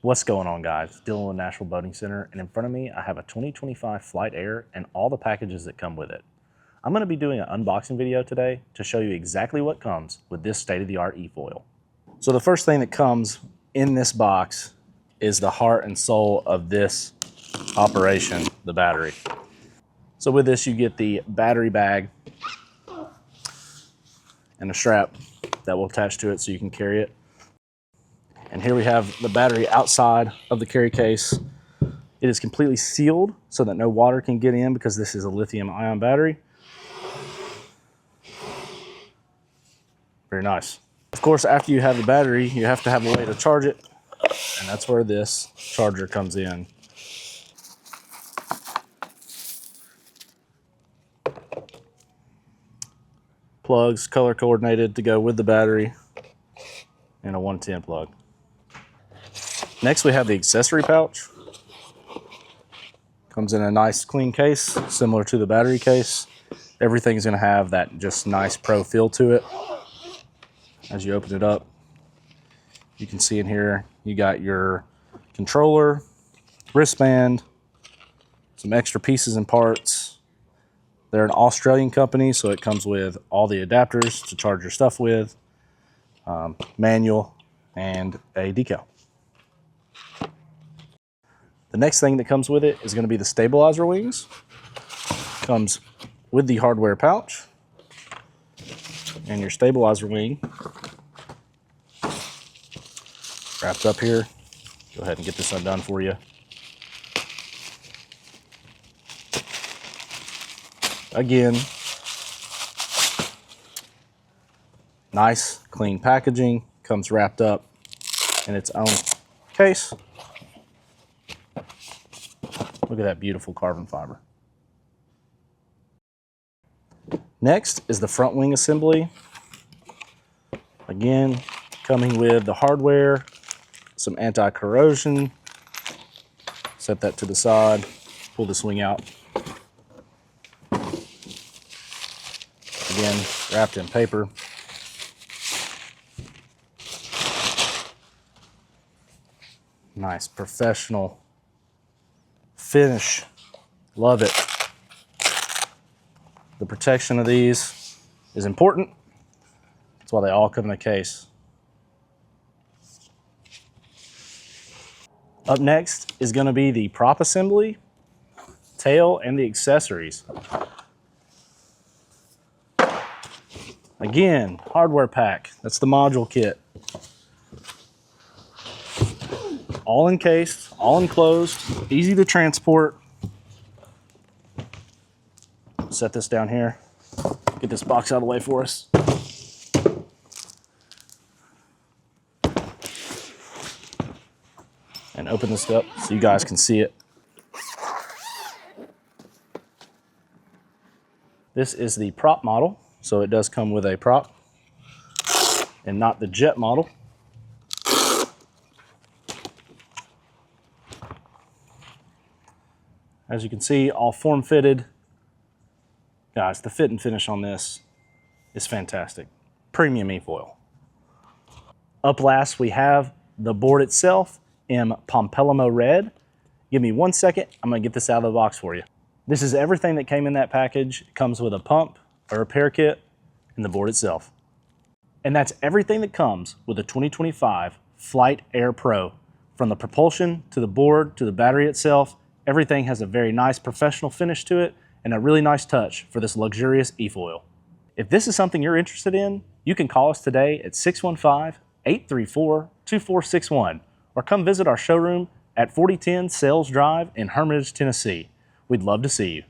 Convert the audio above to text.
What's going on, guys? Dylan with Nashville Boating Center, and in front of me I have a 2025 Flight Air and all the packages that come with it. I'm going to be doing an unboxing video today to show you exactly what comes with this state-of-the-art e-foil. So the first thing that comes in this box is the heart and soul of this operation, the battery. So with this you get the battery bag and a strap that will attach to it so you can carry it. And here we have the battery outside of the carry case. It is completely sealed so that no water can get in because this is a lithium-ion battery. Very nice. Of course, after you have the battery, you have to have a way to charge it, and that's where this charger comes in. Plugs color coordinated to go with the battery, and a 110 plug. Next, we have the accessory pouch. Comes in a nice clean case, similar to the battery case. Everything's gonna have that just nice pro feel to it. As you open it up, you can see in here, you got your controller, wristband, some extra pieces and parts. They're an Australian company, so it comes with all the adapters to charge your stuff with, manual, and a decal. The next thing that comes with it is going to be the stabilizer wings. Comes with the hardware pouch and your stabilizer wing wrapped up here. Go ahead and get this undone for you. Again, nice clean packaging, comes wrapped up in its own case. Look at that beautiful carbon fiber. Next is the front wing assembly. Again, coming with the hardware, some anti-corrosion. Set that to the side, pull this wing out. Again, wrapped in paper. Nice professional finish. Love it. The protection of these is important. That's why they all come in a case. Up next is going to be the prop assembly, tail, and the accessories. Again, hardware pack. That's the module kit. All encased, all enclosed, easy to transport. Set this down here. Get this box out of the way for us. And open this up so you guys can see it. This is the prop model, so it does come with a prop and not the jet model. As you can see, all form-fitted. Guys, the fit and finish on this is fantastic. Premium e-foil. Up last, we have the board itself in Pompelmo Red. Give me 1 second, I'm gonna get this out of the box for you. This is everything that came in that package. It comes with a pump, a repair kit, and the board itself. And that's everything that comes with the 2025 Flight Air Pro. From the propulsion, to the board, to the battery itself, everything has a very nice professional finish to it and a really nice touch for this luxurious e-foil. If this is something you're interested in, you can call us today at 615-834-2461 or come visit our showroom at 4010 Sales Drive in Hermitage, Tennessee. We'd love to see you.